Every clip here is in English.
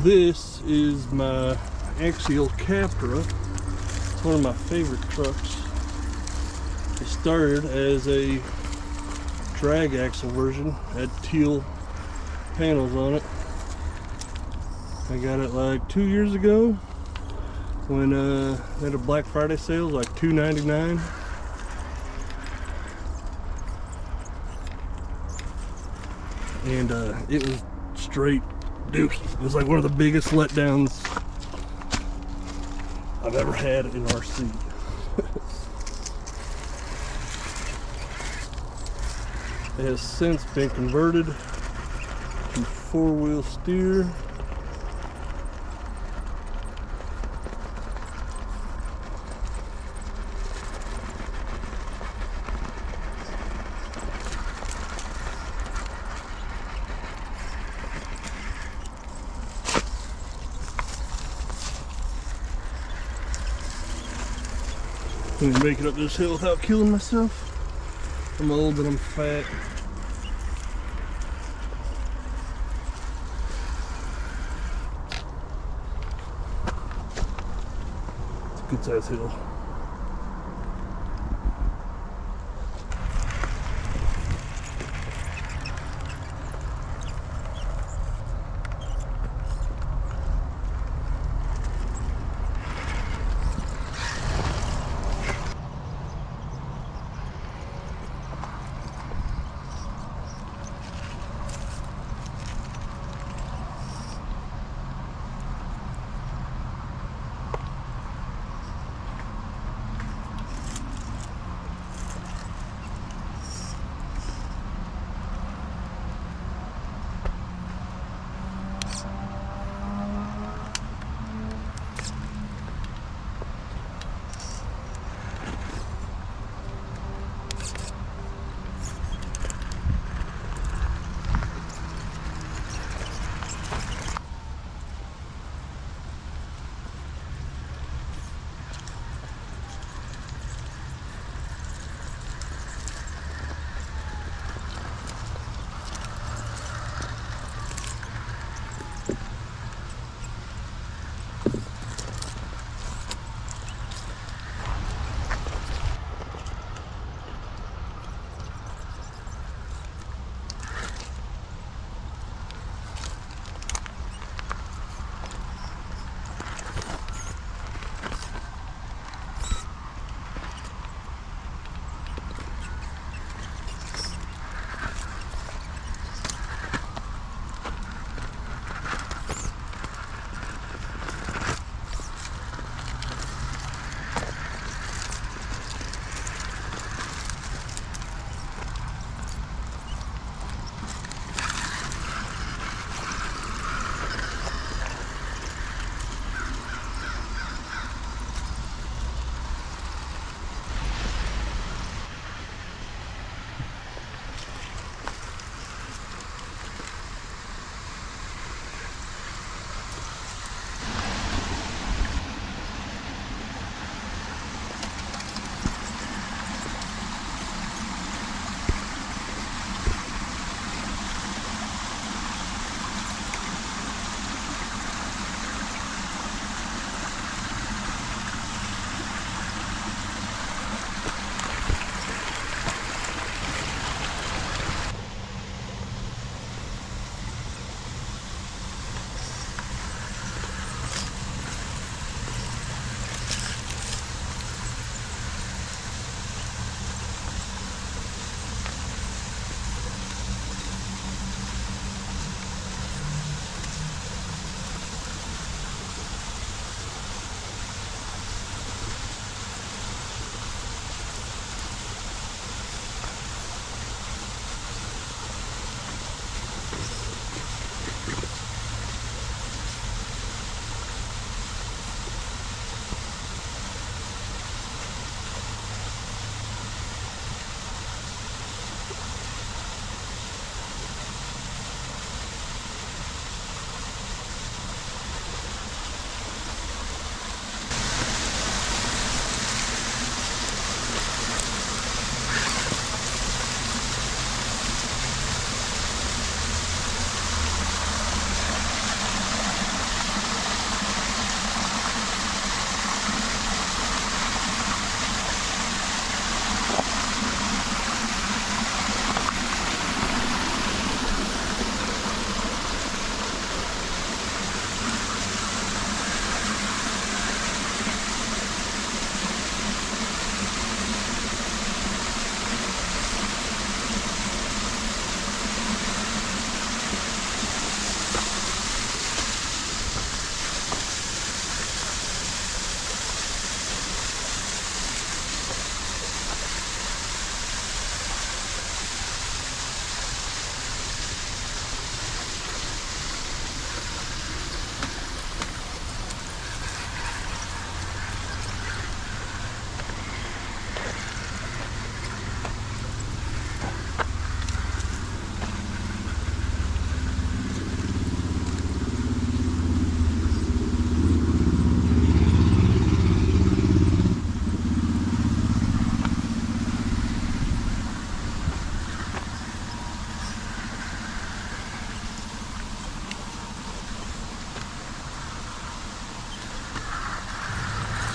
This is my axial Capra. It's one of my favorite trucks. It started as a drag axle version, had teal panels on it. I got it like 2 years ago when they had a Black Friday sale, like $2.99. And it was straight dookie. It was like one of the biggest letdowns I've ever had in RC. It has since been converted to four-wheel steer. I'm gonna make it up this hill without killing myself. I'm old and I'm fat. It's a good sized hill.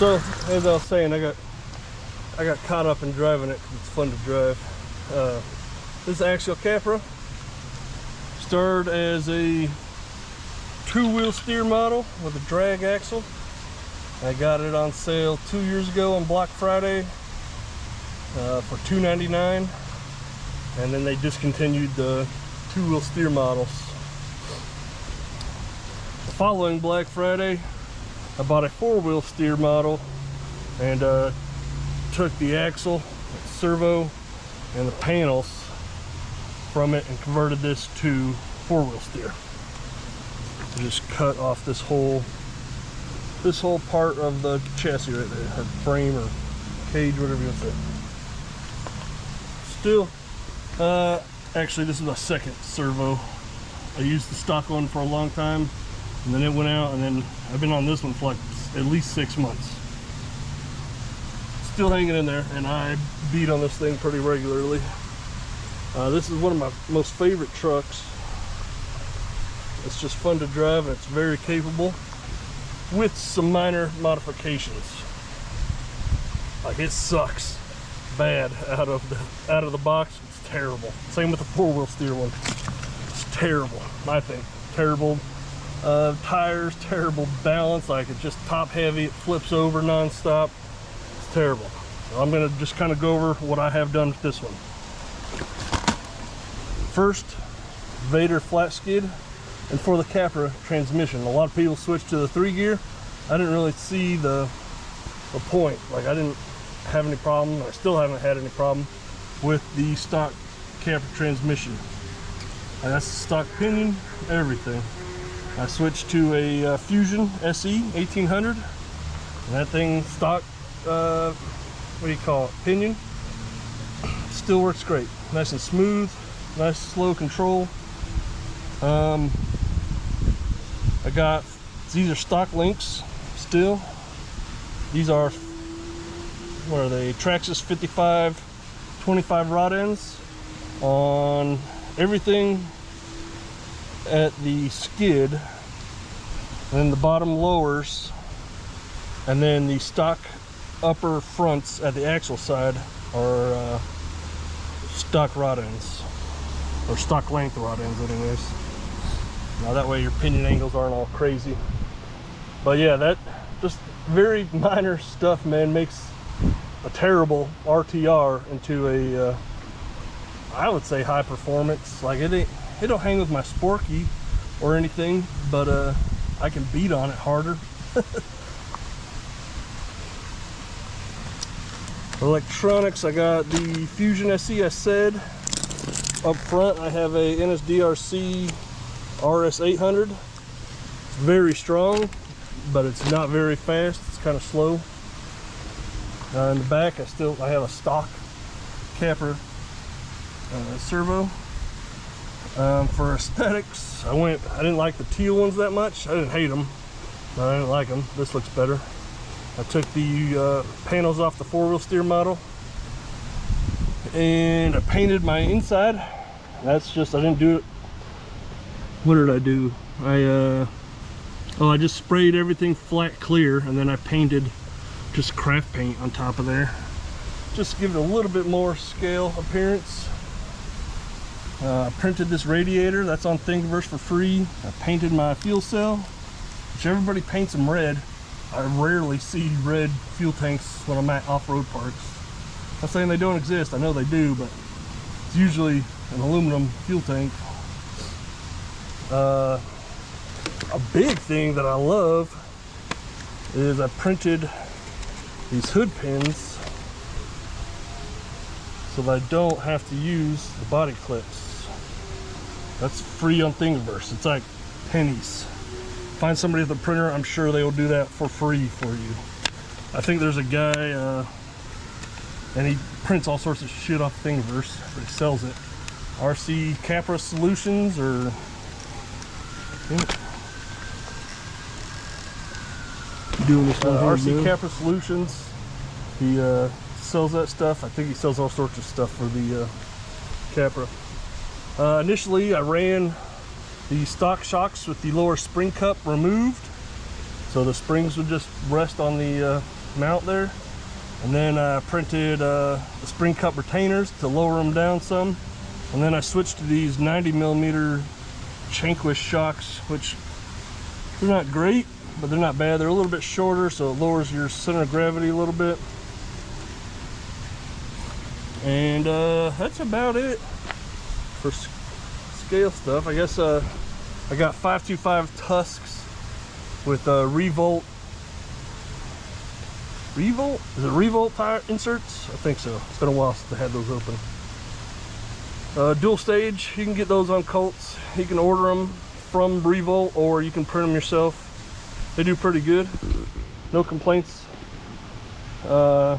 So as I was saying, I got caught up in driving it because it's fun to drive. This axial Capra started as a two-wheel steer model with a drag axle. I got it on sale 2 years ago on Black Friday for $2.99, and then they discontinued the two-wheel steer models. The following Black Friday, I bought a four-wheel steer model and took the axle, servo, and the panels from it and converted this to four-wheel steer. I just cut off this whole part of the chassis right there, or frame or cage, whatever you want to say. Still, actually this is my second servo. I used the stock one for a long time, and then it went out, and then I've been on this one for like at least 6 months. Still hanging in there, and I beat on this thing pretty regularly. This is one of my most favorite trucks. It's just fun to drive, and it's very capable with some minor modifications. Like, it sucks bad out of the box. It's terrible. Same with the four-wheel steer one. It's terrible, I think. Terrible tires, terrible balance. Like, it's just top heavy. It flips over non-stop. It's terrible. So I'm gonna just kind of go over what I have done with this one. First, Vader flat skid, and for the Capra transmission. A lot of people switch to the 3-gear. I didn't really see the point. Like, I didn't have any problem. I still haven't had any problem with the stock Capra transmission. And that's the stock pinion, everything. I switched to a Fusion SE 1800, and that thing stock, what do you call it, pinion, still works great. Nice and smooth, nice slow control. I got, these are stock links still. These are, what are they, Traxxas 55/25 rod ends on everything at the skid, and then the bottom lowers, and then the stock upper fronts at the axle side are stock rod ends, or stock length rod ends anyways. Now that way your pinion angles aren't all crazy. But yeah, that just very minor stuff, man, makes a terrible RTR into a I would say high performance. Like, it don't hang with my Sporky or anything, but I can beat on it harder. Electronics, I got the Fusion SE, I said. Up front I have a NSDRC RS800. It's very strong, but it's not very fast. It's kind of slow. In the back I have a stock Capra servo. For aesthetics, I didn't like the teal ones that much. I didn't hate them, but I didn't like them. This looks better. I took the panels off the four-wheel steer model, and I painted my inside. That's just, I didn't do it. What did I do? I just sprayed everything flat clear, and then I painted just craft paint on top of there. Just to give it a little bit more scale appearance. I printed this radiator, that's on Thingiverse for free. I painted my fuel cell, which everybody paints them red. I rarely see red fuel tanks when I'm at off-road parks. I'm not saying they don't exist, I know they do, but it's usually an aluminum fuel tank. A big thing that I love is I printed these hood pins so that I don't have to use the body clips. That's free on Thingiverse. It's like pennies. Find somebody with a printer, I'm sure they will do that for free for you. I think there's a guy, and he prints all sorts of shit off Thingiverse, but he sells it. RC Capra Solutions, or doing this one RC Capra Solutions. He sells that stuff. I think he sells all sorts of stuff for the Capra. Initially, I ran the stock shocks with the lower spring cup removed, so the springs would just rest on the mount there. And then I printed the spring cup retainers to lower them down some. And then I switched to these 90mm Shankwist shocks, which they're not great, but they're not bad. They're a little bit shorter, so it lowers your center of gravity a little bit. And that's about it for scale stuff. I guess I got 525 tusks with Revolt. Is it Revolt tire inserts? I think so. It's been a while since I had those open. Dual stage, you can get those on Colts. You can order them from Revolt or you can print them yourself. They do pretty good. No complaints. I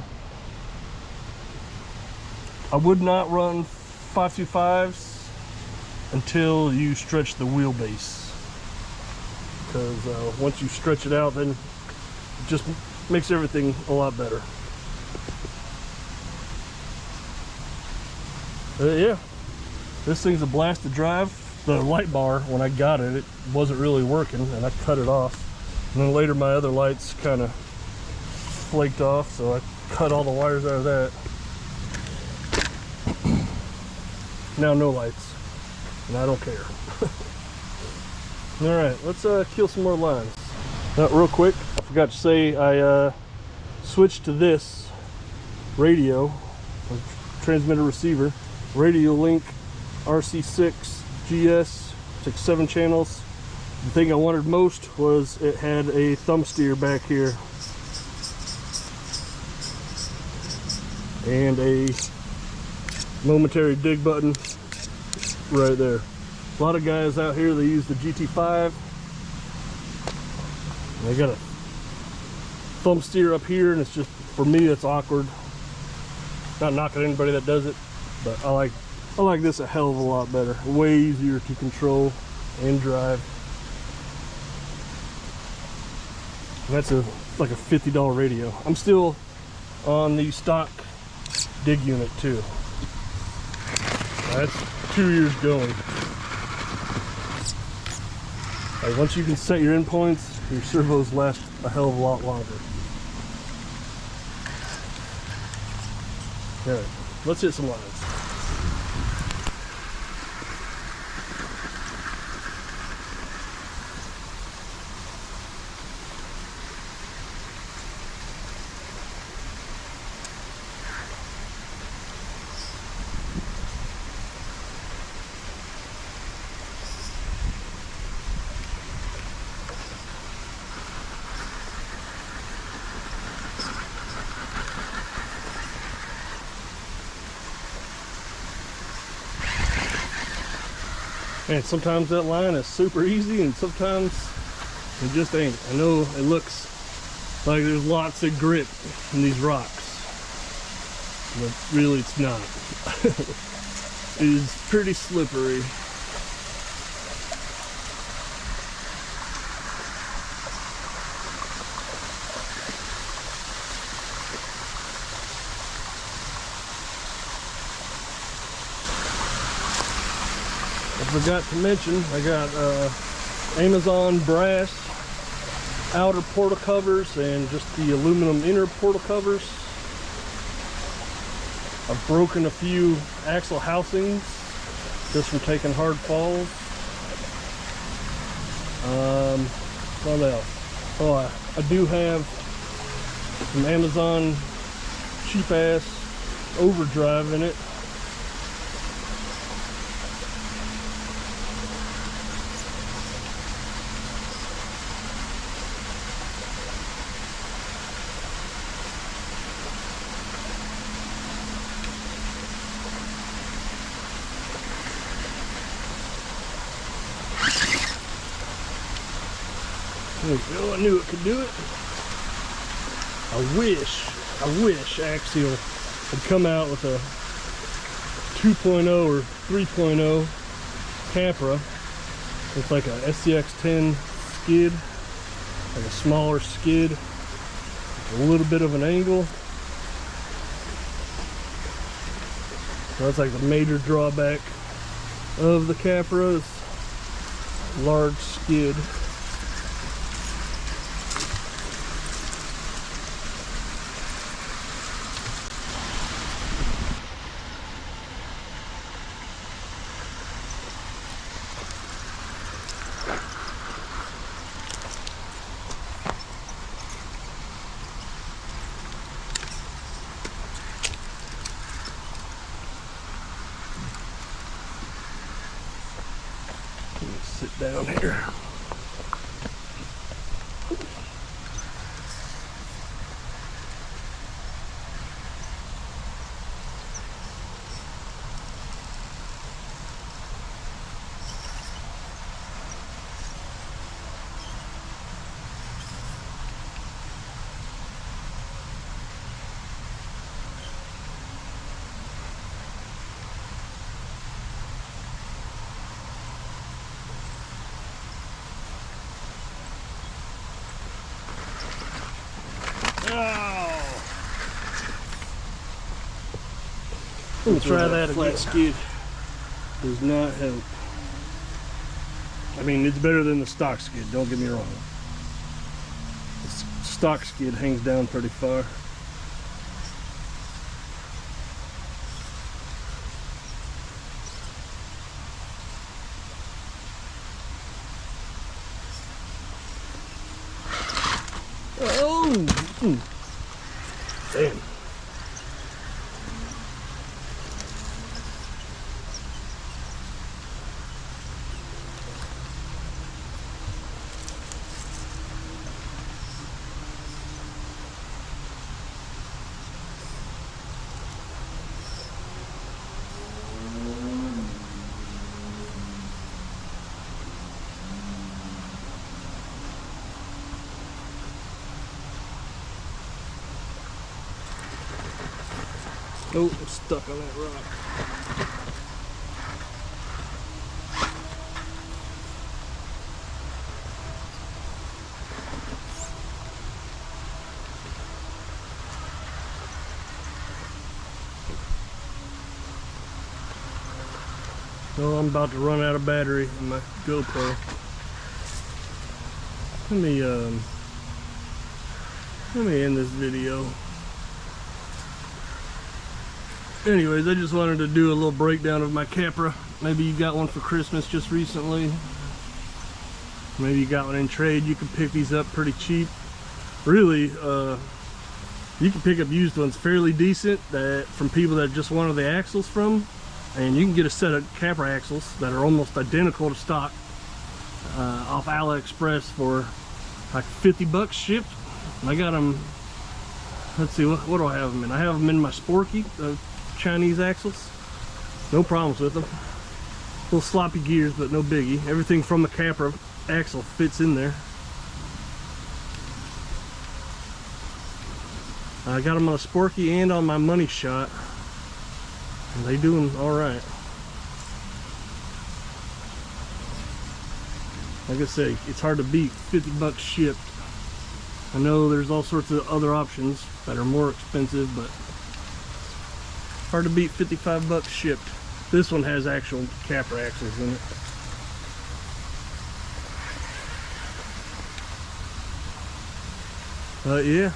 would not run 525s until you stretch the wheelbase, because once you stretch it out, then it just makes everything a lot better. Yeah, this thing's a blast to drive. The light bar, when I got it, it wasn't really working, and I cut it off. And then later my other lights kind of flaked off, so I cut all the wires out of that. Now no lights, and I don't care. All right, let's kill some more lines. Real quick, I forgot to say I switched to this radio, transmitter receiver, Radio Link RC6 GS, took 7 channels. The thing I wanted most was it had a thumb steer back here and a momentary dig button right there. A lot of guys out here, they use the GT5. They got a thumb steer up here, and it's just, for me, it's awkward. Not knocking anybody that does it, but I like this a hell of a lot better. Way easier to control and drive. And that's like a $50 radio. I'm still on the stock dig unit too. That's 2 years going. Like, once you can set your endpoints, your servos last a hell of a lot longer. Alright, let's hit some lines. And sometimes that line is super easy and sometimes it just ain't. I know it looks like there's lots of grip in these rocks, but really it's not. It is pretty slippery. I forgot to mention, I got Amazon brass outer portal covers and just the aluminum inner portal covers. I've broken a few axle housings just from taking hard falls. What else? Oh, I do have some Amazon cheap ass overdrive in it. There we go, I knew it could do it. I wish Axial had come out with a 2.0 or 3.0 Capra with like a SCX-10 skid, like a smaller skid, a little bit of an angle. So that's like the major drawback of the Capra is large skid. Sit down here. We'll try that again. Flat skid does not help. I mean, it's better than the stock skid, don't get me wrong. The stock skid hangs down pretty far. Oh! Damn. Oh, I'm stuck on that rock. Well, I'm about to run out of battery in my GoPro. Let me end this video. Anyways, I just wanted to do a little breakdown of my Capra. Maybe you got one for Christmas just recently. Maybe you got one in trade. You can pick these up pretty cheap. Really, you can pick up used ones fairly decent from people that just wanted the axles from. And you can get a set of Capra axles that are almost identical to stock off AliExpress for like 50 bucks shipped. I got them, let's see, what do I have them in? I have them in my Sporky, Chinese axles. No problems with them. Little sloppy gears, but no biggie. Everything from the Capra axle fits in there. I got them on a Sporky and on my Money Shot. And they doing all right. Like I say, it's hard to beat 50 bucks shipped. I know there's all sorts of other options that are more expensive, but hard to beat 55 bucks shipped. This one has actual Capra axles in it. Yeah,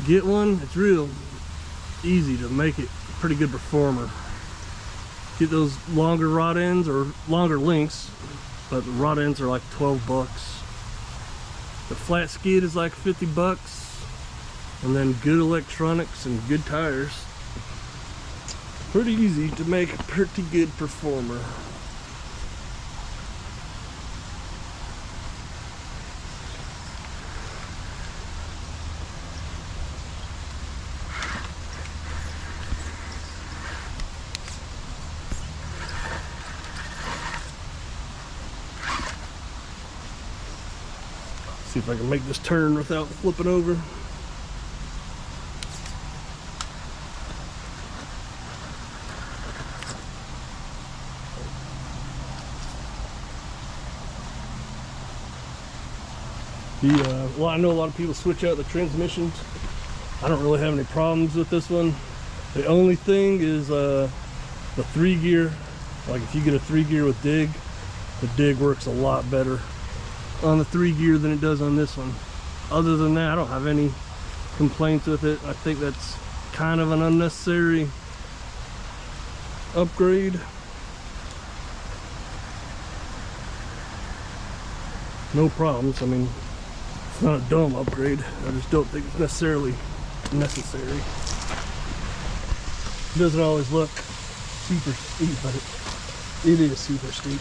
get one. It's real easy to make it a pretty good performer. Get those longer rod ends or longer links, but the rod ends are like 12 bucks. The flat skid is like 50 bucks, and then good electronics and good tires. Pretty easy to make a pretty good performer. See if I can make this turn without flipping over. Well, I know a lot of people switch out the transmissions. I don't really have any problems with this one. The only thing is the 3-gear. Like if you get a 3-gear with dig, the dig works a lot better on the 3-gear than it does on this one. Other than that, I don't have any complaints with it. I think that's kind of an unnecessary upgrade. No problems. I mean, it's not a dumb upgrade. I just don't think it's necessarily necessary. It doesn't always look super steep, but it is super steep.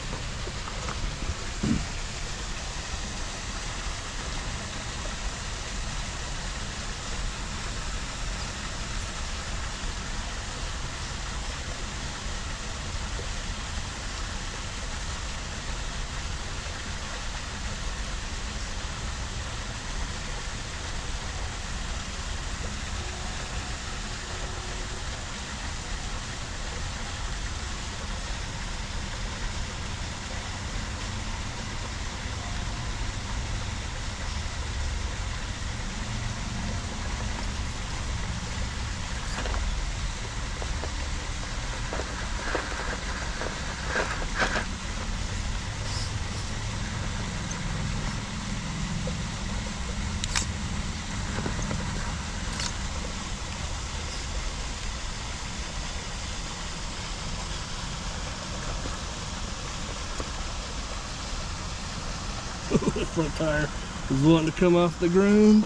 The front tire is wanting to come off the ground.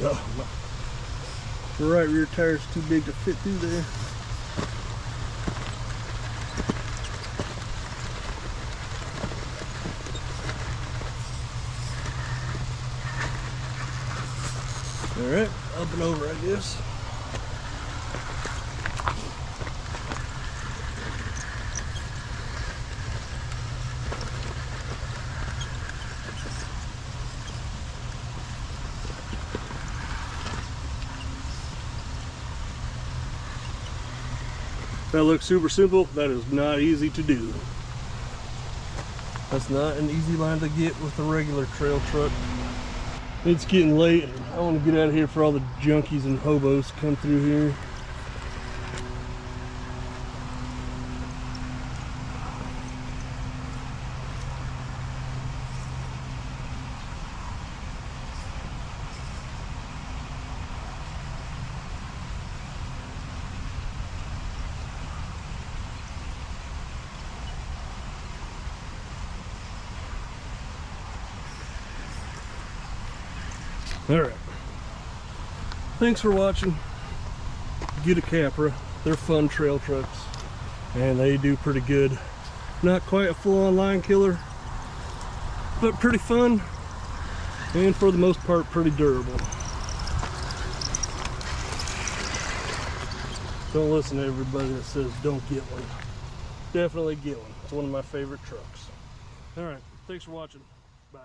Oh, the right rear tire is too big to fit through there. Alright, up and over, I guess. That looks super simple. That is not easy to do. That's not an easy line to get with a regular trail truck. It's getting late. I want to get out of here for all the junkies and hobos come through here. Alright, thanks for watching. Get a Capra. They're fun trail trucks and they do pretty good. Not quite a full-on line killer, but pretty fun and for the most part pretty durable. Don't listen to everybody that says don't get one. Definitely get one. It's one of my favorite trucks. Alright, thanks for watching. Bye.